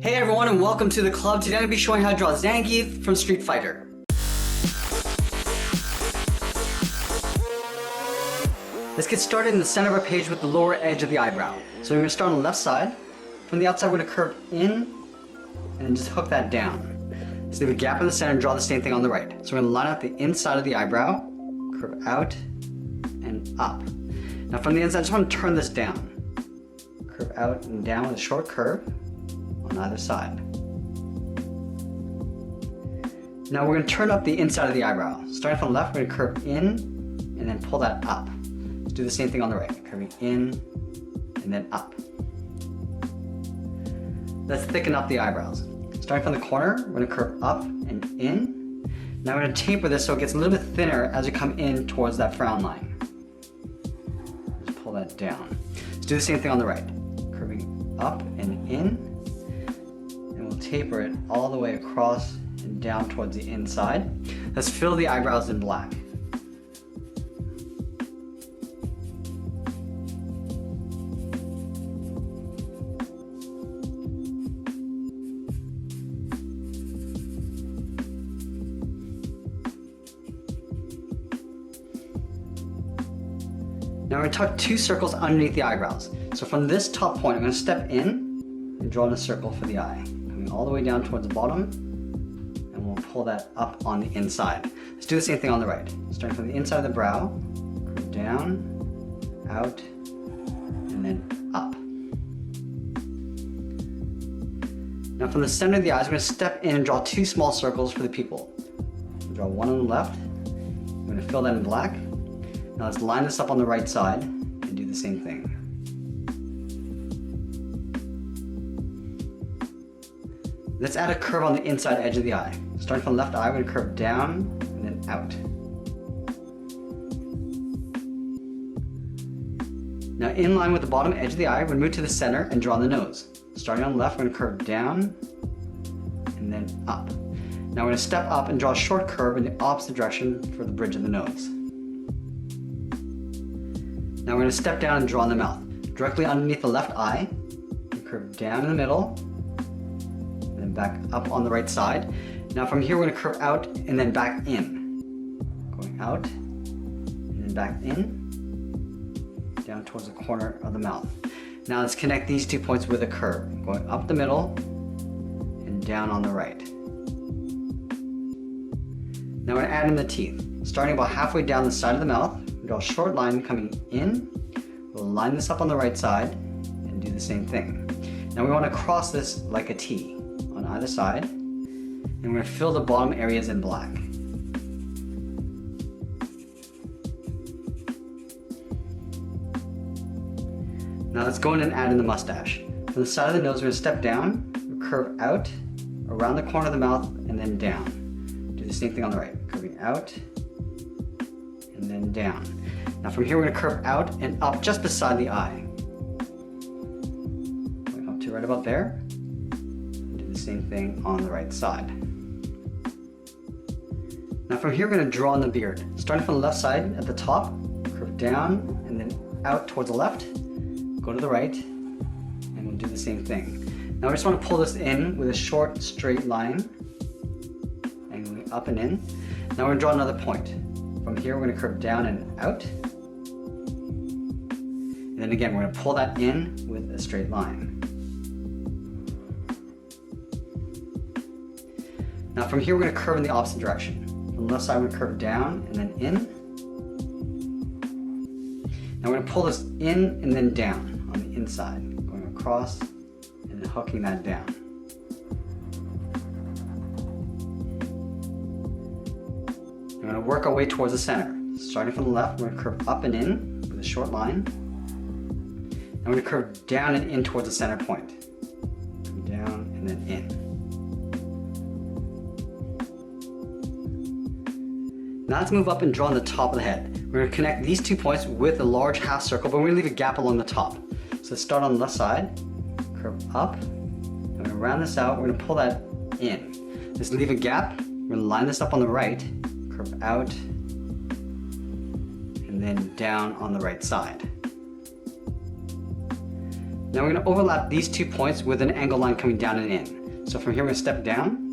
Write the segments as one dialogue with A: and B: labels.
A: Hey everyone and welcome to the club. Today I'm going to be showing how to draw Zangief from Street Fighter. Let's get started in the center of our page with the lower edge of the eyebrow. So we're going to start on the left side. From the outside we're going to curve in and just hook that down. So leave a gap in the center and draw the same thing on the right. So we're going to line up the inside of the eyebrow, curve out and up. Now from the inside I just want to turn this down. Curve out and down with a short curve on either side. Now we're going to turn up the inside of the eyebrow. Starting from the left, we're going to curve in and then pull that up. Let's do the same thing on the right, curving in and then up. Let's thicken up the eyebrows. Starting from the corner, we're going to curve up and in. Now we're going to taper this so it gets a little bit thinner as we come in towards that frown line. Just pull that down. Let's do the same thing on the right, curving up and in. We'll taper it all the way across and down towards the inside. Let's fill the eyebrows in black. Now we're going to tuck two circles underneath the eyebrows. So from this top point, I'm going to step in and draw in a circle for the eye. All the way down towards the bottom, and we'll pull that up on the inside. Let's do the same thing on the right. Starting from the inside of the brow, curve down, out, and then up. Now from the center of the eyes, we're going to step in and draw two small circles for the pupil. We'll draw one on the left. I'm going to fill that in black. Now let's line this up on the right side and do the same thing. Let's add a curve on the inside edge of the eye. Starting from the left eye, we're going to curve down and then out. Now in line with the bottom edge of the eye, we're going to move to the center and draw the nose. Starting on the left, we're going to curve down and then up. Now we're going to step up and draw a short curve in the opposite direction for the bridge of the nose. Now we're going to step down and draw in the mouth. Directly underneath the left eye, we curve down in the middle, back up on the right side. Now from here we're going to curve out and then back in. Going out and then back in, down towards the corner of the mouth. Now let's connect these 2 points with a curve. Going up the middle and down on the right. Now we're going to add in the teeth. Starting about halfway down the side of the mouth, we draw a short line coming in. We'll line this up on the right side and do the same thing. Now we want to cross this like a T on either side, and we're going to fill the bottom areas in black. Now let's go in and add in the mustache. From the side of the nose, we're going to step down, curve out, around the corner of the mouth, and then down. Do the same thing on the right, curving out, and then down. Now from here, we're going to curve out and up just beside the eye. Going up to right about there. Same thing on the right side. Now from here we're going to draw in the beard. Starting from the left side at the top, curve down and then out towards the left, go to the right, and we'll do the same thing. Now we just want to pull this in with a short straight line, and going up and in. Now we're going to draw another point. From here we're going to curve down and out, and then again we're going to pull that in with a straight line. Now from here we're going to curve in the opposite direction. From the left side we're going to curve down and then in. Now we're going to pull this in and then down on the inside, going across and then hooking that down. We're going to work our way towards the center. Starting from the left, we're going to curve up and in with a short line. And we're going to curve down and in towards the center point. Come down and then in. Now let's move up and draw on the top of the head. We're going to connect these 2 points with a large half circle, but we're going to leave a gap along the top. So let's start on the left side, curve up, and we're going to round this out, we're going to pull that in. Let's leave a gap, we're going to line this up on the right, curve out, and then down on the right side. Now we're going to overlap these 2 points with an angle line coming down and in. So from here we're going to step down,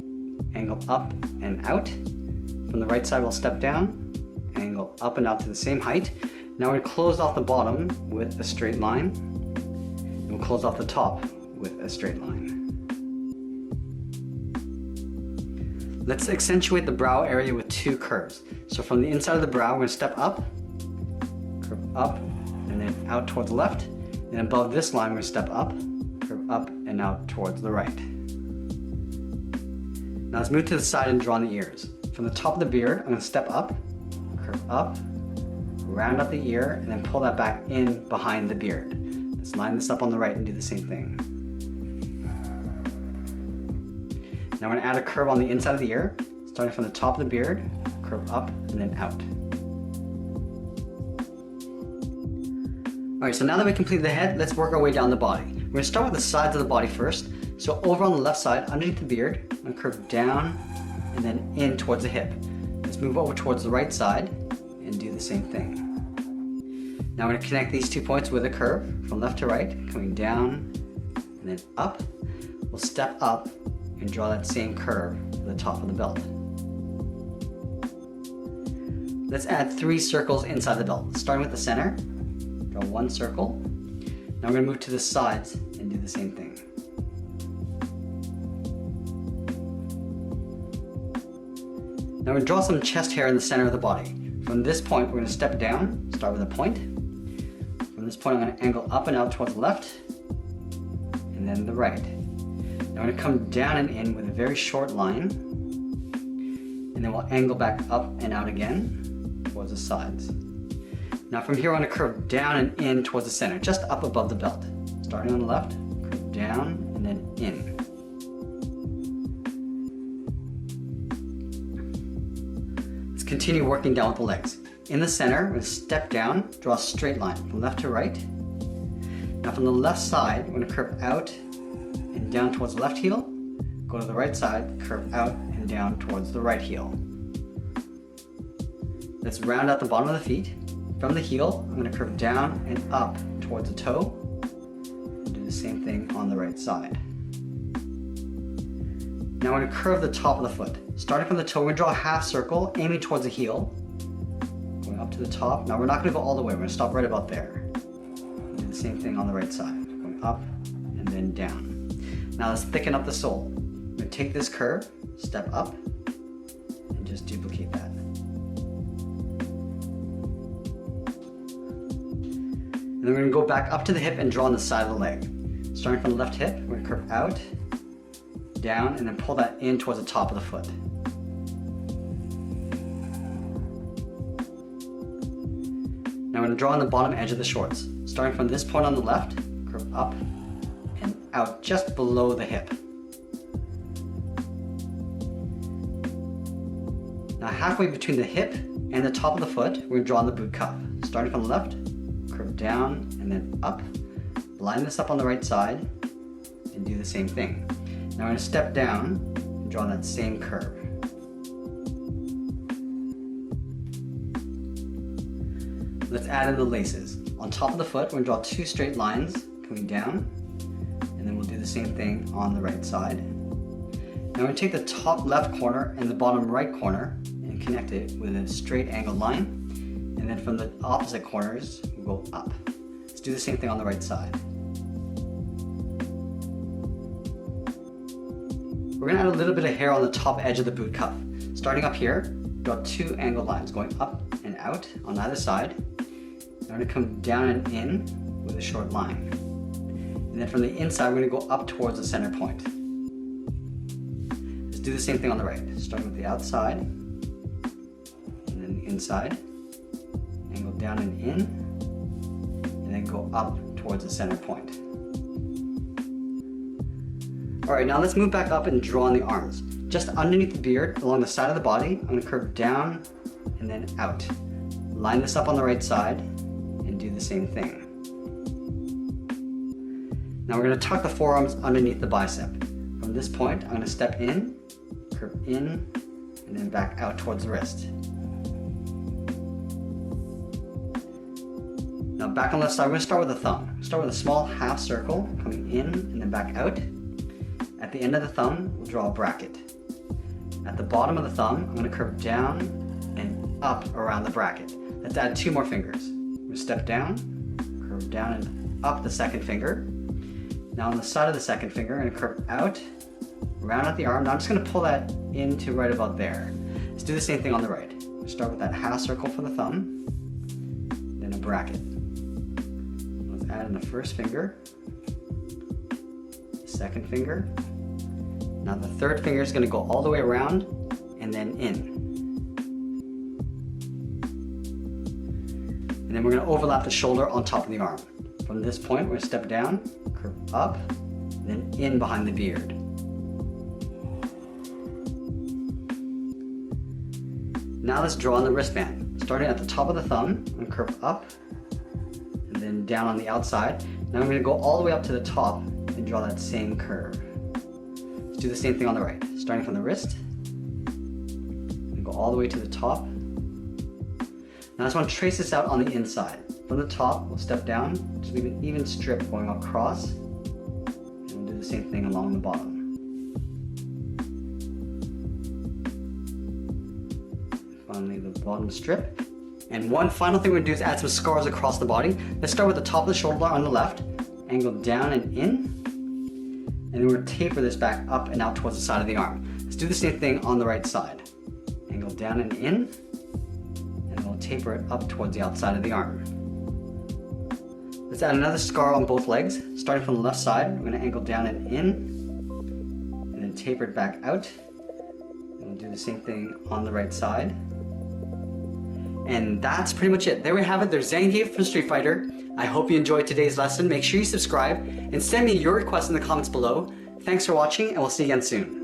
A: angle up and out. From the right side we'll step down, angle up and out to the same height. Now we're going to close off the bottom with a straight line, and we'll close off the top with a straight line. Let's accentuate the brow area with 2 curves. So from the inside of the brow, we're going to step up, curve up, and then out towards the left. And above this line, we're going to step up, curve up, and out towards the right. Now let's move to the side and draw on the ears. From the top of the beard, I'm going to step up, curve up, round up the ear, and then pull that back in behind the beard. Let's line this up on the right and do the same thing. Now we're going to add a curve on the inside of the ear, starting from the top of the beard, curve up, and then out. Alright, so now that we completed the head, let's work our way down the body. We're going to start with the sides of the body first. So over on the left side, underneath the beard, I'm going to curve down and then in towards the hip. Let's move over towards the right side and do the same thing. Now we're going to connect these 2 points with a curve from left to right, coming down and then up. We'll step up and draw that same curve to the top of the belt. Let's add 3 circles inside the belt, starting with the center. Draw 1 circle. Now we're going to move to the sides and do the same thing. Now we're going to draw some chest hair in the center of the body. From this point, we're going to step down, start with a point. From this point, I'm going to angle up and out towards the left, and then the right. Now I'm going to come down and in with a very short line, and then we'll angle back up and out again towards the sides. Now from here, I want to curve down and in towards the center, just up above the belt. Starting on the left, curve down and then in. Let's continue working down with the legs. In the center, we're going to step down, draw a straight line from left to right. Now from the left side, we're going to curve out and down towards the left heel. Go to the right side, curve out and down towards the right heel. Let's round out the bottom of the feet. From the heel, I'm going to curve down and up towards the toe. And do the same thing on the right side. Now I'm going to curve the top of the foot. Starting from the toe, we're going to draw a half circle, aiming towards the heel. Going up to the top. Now we're not going to go all the way, we're going to stop right about there. Do the same thing on the right side. Going up and then down. Now let's thicken up the sole. I'm going to take this curve, step up, and just duplicate that. And then we're going to go back up to the hip and draw on the side of the leg. Starting from the left hip, we're going to curve out, down, and then pull that in towards the top of the foot. Now we're going to draw on the bottom edge of the shorts. Starting from this point on the left, curve up and out just below the hip. Now halfway between the hip and the top of the foot, we're going to draw on the boot cuff. Starting from the left, curve down and then up. Line this up on the right side and do the same thing. Now we're going to step down and draw that same curve. Let's add in the laces. On top of the foot, we're going to draw 2 straight lines coming down, and then we'll do the same thing on the right side. Now we're going to take the top left corner and the bottom right corner and connect it with a straight angled line, and then from the opposite corners, we'll go up. Let's do the same thing on the right side. We're going to add a little bit of hair on the top edge of the boot cuff. Starting up here, draw 2 angled lines going up and out on either side. Now we're going to come down and in with a short line. And then from the inside, we're going to go up towards the center point. Let's do the same thing on the right. Starting with the outside, and then the inside. Angle down and in, and then go up towards the center point. Alright, now let's move back up and draw on the arms. Just underneath the beard, along the side of the body, I'm going to curve down and then out. Line this up on the right side and do the same thing. Now we're going to tuck the forearms underneath the bicep. From this point, I'm going to step in, curve in, and then back out towards the wrist. Now back on the left side, we're gonna start with a thumb. Start with a small half circle coming in and then back out. At the end of the thumb, we'll draw a bracket. At the bottom of the thumb, I'm gonna curve down and up around the bracket. Let's add 2 more fingers. We're gonna step down, curve down and up the second finger. Now on the side of the second finger, I'm gonna curve out, round out the arm. Now I'm just gonna pull that into right about there. Let's do the same thing on the right. We'll start with that half circle for the thumb, then a bracket. Let's add in the first finger, second finger. Now the third finger is going to go all the way around and then in. And then we're going to overlap the shoulder on top of the arm. From this point, we're going to step down, curve up, then in behind the beard. Now let's draw on the wristband. Starting at the top of the thumb, I'm going to curve up and then down on the outside. Now I'm going to go all the way up to the top and draw that same curve. Let's do the same thing on the right. Starting from the wrist, and go all the way to the top. Now I just want to trace this out on the inside. From the top, we'll step down, just leave an even strip going across, and we'll do the same thing along the bottom. Finally, the bottom strip. And one final thing we're going to do is add some scars across the body. Let's start with the top of the shoulder on the left, angle down and in, and then we're going to taper this back up and out towards the side of the arm. Let's do the same thing on the right side. Angle down and in, and we'll taper it up towards the outside of the arm. Let's add another scar on both legs. Starting from the left side, we're going to angle down and in, and then taper it back out. And we'll do the same thing on the right side. And that's pretty much it. There we have it. There's Zangief from Street Fighter. I hope you enjoyed today's lesson. Make sure you subscribe and send me your requests in the comments below. Thanks for watching, and we'll see you again soon.